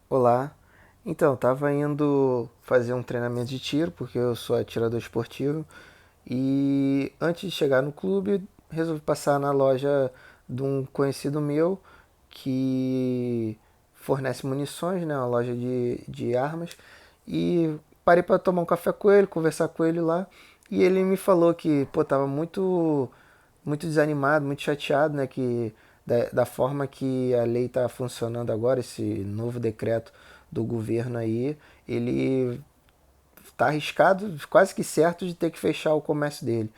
Olá. Então, tava indo fazer um treinamento de tiro, porque eu sou atirador esportivo, e antes de chegar no clube, resolvi passar na loja de um conhecido meu que fornece munições, né, uma loja de armas, e parei para tomar um café com ele, conversar com ele lá, e ele me falou que, pô, tava muito desanimado, muito chateado, né, que da forma que a lei está funcionando agora, esse novo decreto do governo aí, ele está arriscado, quase que certo de ter que fechar o comércio dele.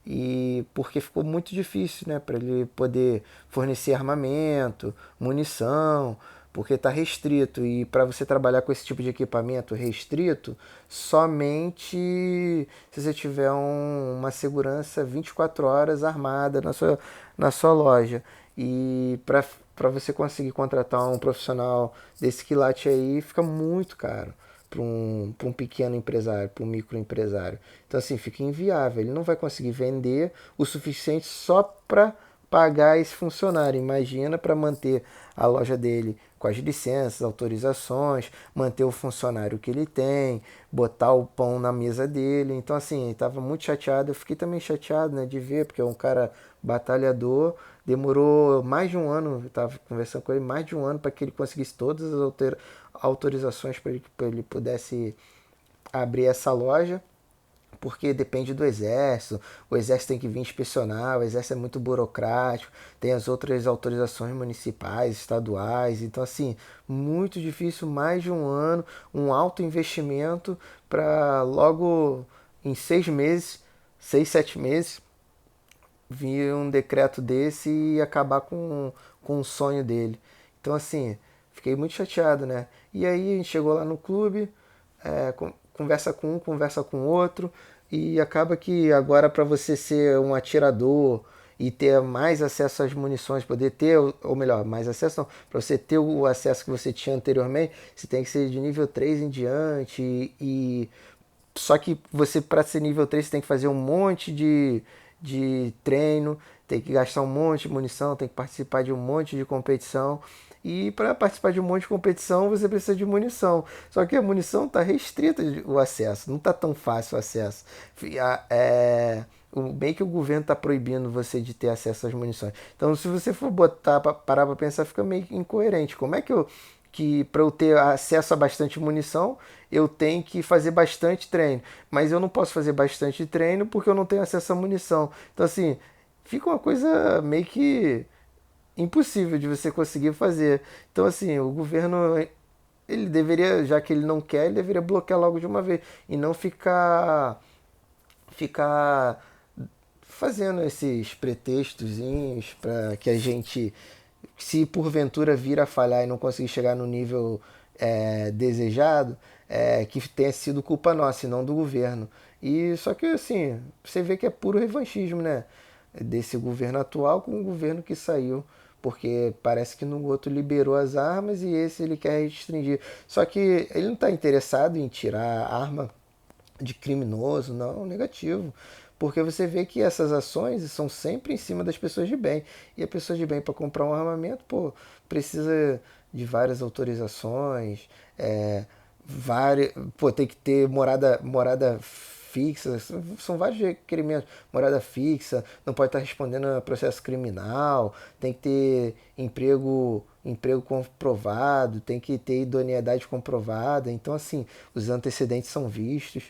E porque ficou muito difícil, né, para ele poder fornecer armamento, munição, porque está restrito. E para você trabalhar com esse tipo de equipamento restrito, somente se você tiver uma segurança 24 horas armada na sua loja. E para você conseguir contratar um profissional desse quilate aí, fica muito caro para um pequeno empresário, para um microempresário. Então, assim, fica inviável. Ele não vai conseguir vender o suficiente só para pagar esse funcionário. Imagina para manter a loja dele com as licenças, autorizações, manter o funcionário que ele tem, botar o pão na mesa dele. Então, assim, ele estava muito chateado. Eu fiquei também chateado, né, de ver, porque é um cara batalhador. Demorou mais de um ano, eu estava conversando com ele, mais de um ano para que ele conseguisse todas as autorizações para ele pudesse abrir essa loja, porque depende do exército, o exército tem que vir inspecionar, o exército é muito burocrático, tem as outras autorizações municipais, estaduais, então assim, muito difícil, mais de um ano, um alto investimento para logo em 6 meses, 6, 7 meses, vir um decreto desse e acabar com o sonho dele. Então, assim, fiquei muito chateado, né? E aí a gente chegou lá no clube, conversa com um, conversa com outro, e acaba que agora para você ser um atirador e ter mais acesso às munições, poder ter, ou melhor, mais acesso não, para você ter o acesso que você tinha anteriormente, você tem que ser de nível 3 em diante e só que você, para ser nível 3 você tem que fazer um monte de treino, tem que gastar um monte de munição, tem que participar de um monte de competição. E para participar de um monte de competição você precisa de munição. Só que a munição está restrita o acesso, não está tão fácil o acesso. Bem que o governo está proibindo você de ter acesso às munições. Então, se você for parar para pensar, fica meio incoerente. Como é que para eu ter acesso a bastante munição, eu tenho que fazer bastante treino. Mas eu não posso fazer bastante treino porque eu não tenho acesso à munição. Então, assim, fica uma coisa meio que impossível de você conseguir fazer. Então, assim, o governo, ele deveria, já que ele não quer, ele deveria bloquear logo de uma vez e não ficar fazendo esses pretextozinhos para que a gente, se porventura vir a falhar e não conseguir chegar no nível desejado, que tenha sido culpa nossa e não do governo. E só que assim, você vê que é puro revanchismo, né? Desse governo atual com o governo que saiu. Porque parece que no outro liberou as armas e esse ele quer restringir. Só que ele não está interessado em tirar a arma de criminoso, não, negativo. Porque você vê que essas ações são sempre em cima das pessoas de bem. E a pessoa de bem, para comprar um armamento, pô, precisa de várias autorizações, pô, tem que ter morada fixa, são vários requerimentos. Morada fixa, não pode estar respondendo a processo criminal, tem que ter emprego comprovado, tem que ter idoneidade comprovada. Então, assim, os antecedentes são vistos.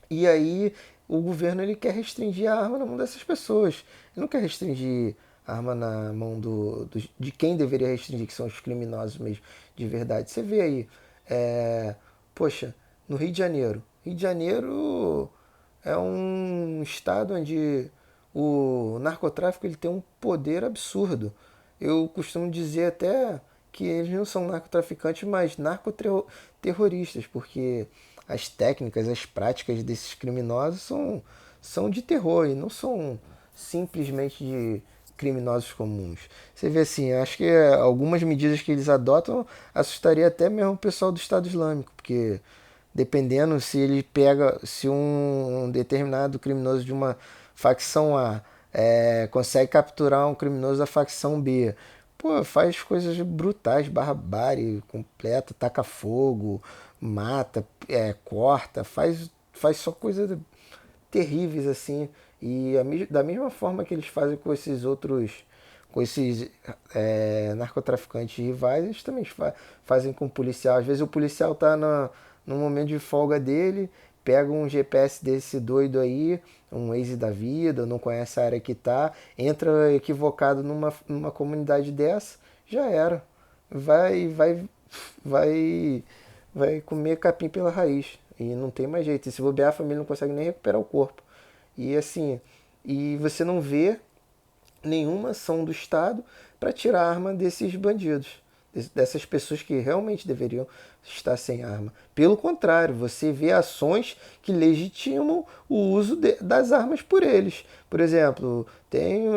E aí o governo ele quer restringir a arma na mão dessas pessoas. Ele não quer restringir a arma na mão de quem deveria restringir, que são os criminosos mesmo, de verdade. Você vê aí, poxa, no Rio de Janeiro. Rio de Janeiro é um estado onde o narcotráfico ele tem um poder absurdo. Eu costumo dizer até que eles não são narcotraficantes, mas narcoterroristas, porque as técnicas, as práticas desses criminosos são de terror e não são simplesmente de criminosos comuns. Você vê assim, acho que algumas medidas que eles adotam assustaria até mesmo o pessoal do Estado Islâmico, porque dependendo se ele pega, se um determinado criminoso de uma facção A consegue capturar um criminoso da facção B pô, faz coisas brutais, barbárie completa, taca fogo, mata, corta, faz só coisas terríveis assim. E da mesma forma que eles fazem com esses outros, com esses narcotraficantes rivais, eles também fazem com o policial. Às vezes o policial tá no momento de folga dele, pega um GPS desse doido aí, um Waze da vida, não conhece a área que tá, entra equivocado numa comunidade dessa, já era. Vai, vai, vai, vai comer capim pela raiz. E não tem mais jeito. E se bobear, a família não consegue nem recuperar o corpo. E assim, e você não vê nenhuma ação do Estado para tirar a arma desses bandidos, dessas pessoas que realmente deveriam estar sem arma. Pelo contrário, você vê ações que legitimam o uso das armas por eles. Por exemplo, tem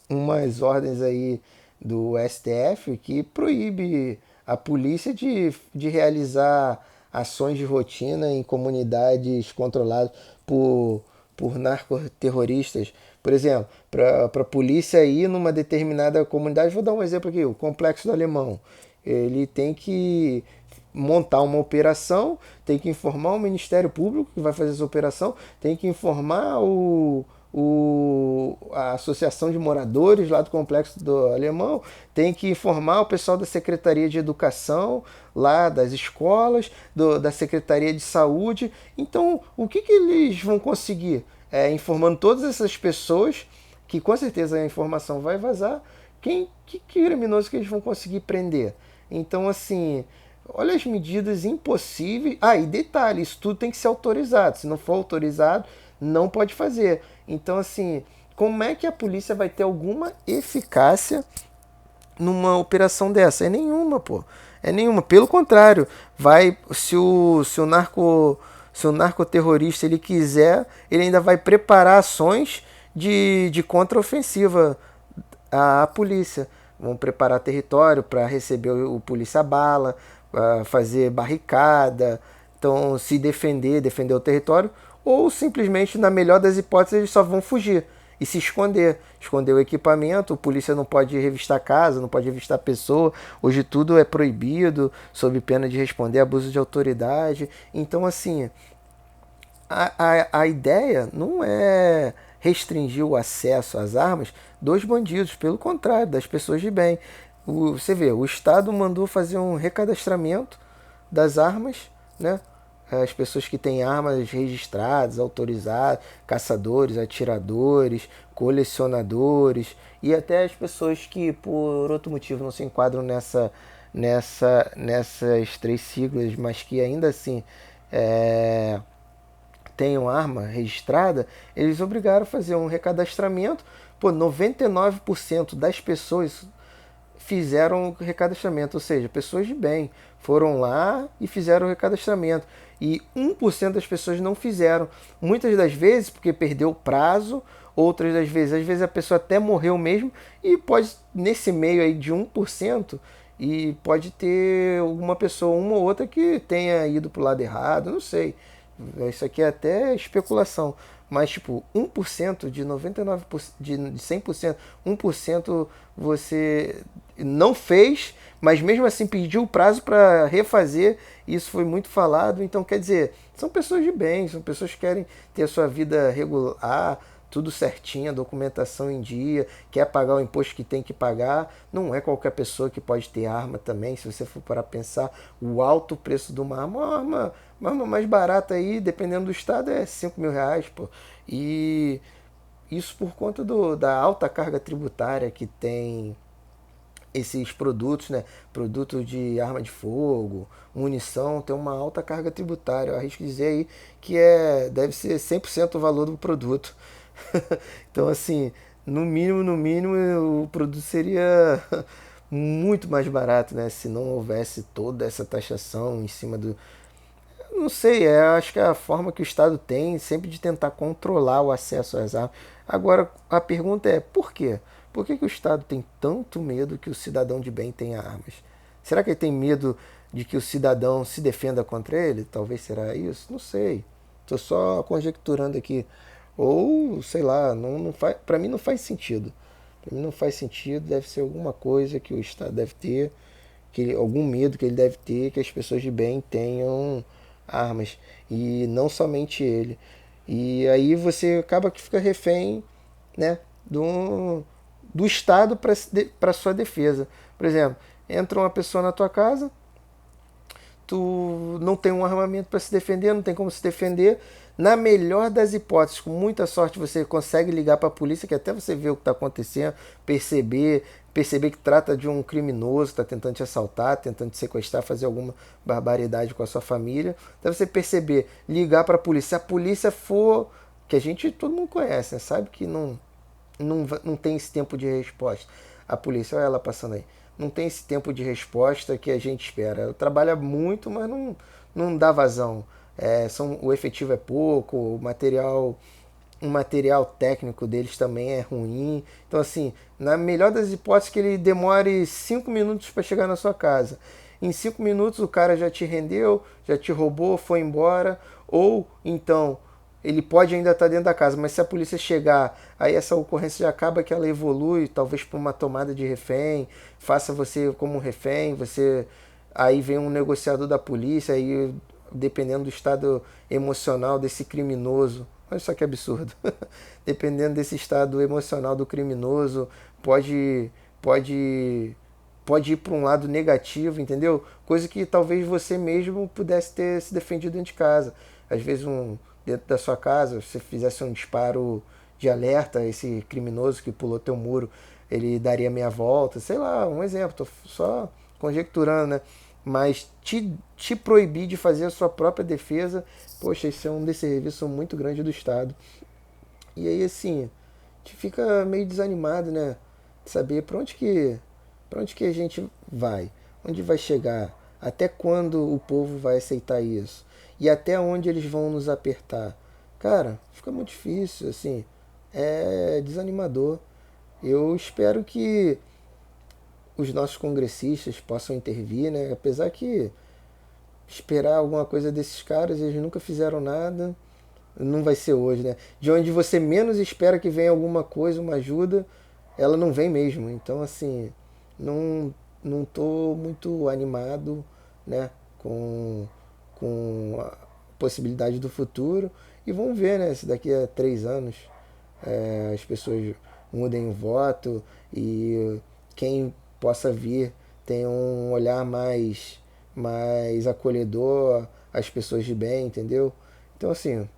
umas ordens aí do STF que proíbe a polícia de realizar ações de rotina em comunidades controladas por, por narcoterroristas. Por exemplo, para a polícia ir numa determinada comunidade, vou dar um exemplo aqui, o Complexo do Alemão. Ele tem que montar uma operação, tem que informar o Ministério Público que vai fazer essa operação, tem que informar a Associação de Moradores lá do Complexo do Alemão, tem que informar o pessoal da Secretaria de Educação, lá das escolas, da Secretaria de Saúde. Então, o que eles vão conseguir? Informando todas essas pessoas, que com certeza a informação vai vazar, que criminoso que eles vão conseguir prender? Então, assim, olha as medidas impossíveis. Ah, e detalhe, isso tudo tem que ser autorizado. Se não for autorizado, não pode fazer. Então, assim, como é que a polícia vai ter alguma eficácia numa operação dessa? É nenhuma, pô. É nenhuma. Pelo contrário, vai se o narcoterrorista ele quiser, ele ainda vai preparar ações de contraofensiva à polícia. Vão preparar território para receber o polícia-bala, fazer barricada, então se defender o território, ou simplesmente, na melhor das hipóteses, eles só vão fugir e se esconder o equipamento. O polícia não pode revistar casa, não pode revistar pessoa. Hoje tudo é proibido, sob pena de responder abuso de autoridade. Então, assim, a ideia não é restringir o acesso às armas dos bandidos, pelo contrário, das pessoas de bem. Você vê, o Estado mandou fazer um recadastramento das armas, né? As pessoas que têm armas registradas, autorizadas, caçadores, atiradores, colecionadores e até as pessoas que por outro motivo não se enquadram nessas três siglas, mas que ainda assim é, tenham arma registrada, eles obrigaram a fazer um recadastramento. Pô, 99% das pessoas fizeram o recadastramento, ou seja, pessoas de bem foram lá e fizeram o recadastramento. E 1% das pessoas não fizeram. Muitas das vezes porque perdeu o prazo, outras das vezes, às vezes a pessoa até morreu mesmo e pode, nesse meio aí de 1%, e pode ter alguma pessoa, uma ou outra, que tenha ido pro lado errado, não sei. Isso aqui é até especulação. Mas, tipo, 1% de 99%, de 100%, 1% você não fez, mas mesmo assim pediu o prazo para refazer. Isso foi muito falado. Então, quer dizer, são pessoas de bem, são pessoas que querem ter a sua vida regular, tudo certinho, a documentação em dia, quer pagar o imposto que tem que pagar. Não é qualquer pessoa que pode ter arma também. Se você for para pensar, o alto preço de uma arma mais barata aí, dependendo do estado, é R$ 5.000, pô. E isso por conta da alta carga tributária que tem esses produtos, né? Produto de arma de fogo, munição, tem uma alta carga tributária. Eu arrisco dizer aí que deve ser 100% o valor do produto. Então, assim, no mínimo, o produto seria muito mais barato, né? Se não houvesse toda essa taxação em cima do. Não sei, acho que é a forma que o Estado tem sempre de tentar controlar o acesso às armas. Agora, a pergunta é, por quê? Por que o Estado tem tanto medo que o cidadão de bem tenha armas? Será que ele tem medo de que o cidadão se defenda contra ele? Talvez será isso? Não sei. Estou só conjecturando aqui. Ou, sei lá, não faz, para mim não faz sentido. Para mim não faz sentido, deve ser alguma coisa que o Estado deve ter, algum medo que ele deve ter, que as pessoas de bem tenham armas. E não somente ele. E aí você acaba que fica refém, né, do Estado para sua defesa. Por exemplo, entra uma pessoa na tua casa, tu não tem um armamento para se defender, não tem como se defender. Na melhor das hipóteses, com muita sorte, você consegue ligar para a polícia, que até você vê o que está acontecendo, perceber que trata de um criminoso, está tentando te assaltar, tentando te sequestrar, fazer alguma barbaridade com a sua família. Até você perceber, ligar para a polícia. Se a polícia for, que a gente todo mundo conhece, né? Sabe que não tem esse tempo de resposta. A polícia, olha ela passando aí. Não tem esse tempo de resposta que a gente espera. Ela trabalha muito, mas não dá vazão. O efetivo é pouco, o material técnico deles também é ruim. Então, assim, na melhor das hipóteses que ele demore 5 minutos para chegar na sua casa. Em 5 minutos o cara já te rendeu, já te roubou, foi embora. Ou então ele pode ainda estar dentro da casa, mas se a polícia chegar, aí essa ocorrência já acaba que ela evolui, talvez para uma tomada de refém, faça você como um refém, aí vem um negociador da polícia, aí dependendo do estado emocional desse criminoso, olha só que absurdo, dependendo desse estado emocional do criminoso, pode pode ir para um lado negativo, entendeu? Coisa que talvez você mesmo pudesse ter se defendido dentro de casa. Às vezes, dentro da sua casa, você fizesse um disparo de alerta, esse criminoso que pulou teu muro, ele daria meia volta, sei lá, um exemplo, tô só conjecturando, né? Mas te proibir de fazer a sua própria defesa, poxa, isso é um desserviço muito grande do Estado. E aí, assim, te fica meio desanimado, né? De saber para onde que a gente vai, onde vai chegar, até quando o povo vai aceitar isso e até onde eles vão nos apertar. Cara, fica muito difícil, assim, é desanimador. Eu espero que os nossos congressistas possam intervir, né? Apesar que esperar alguma coisa desses caras, eles nunca fizeram nada, não vai ser hoje, né? De onde você menos espera que venha alguma coisa, uma ajuda, ela não vem mesmo. Então, assim, não, não tô muito animado, né, com a possibilidade do futuro. E vamos ver, né, se daqui a 3 anos as pessoas mudem o voto e quem possa vir tenha um olhar mais acolhedor às pessoas de bem, entendeu? Então, assim,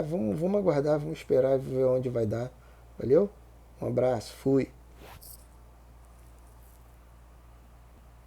vamos aguardar, vamos esperar e ver onde vai dar. Valeu? Um abraço, fui.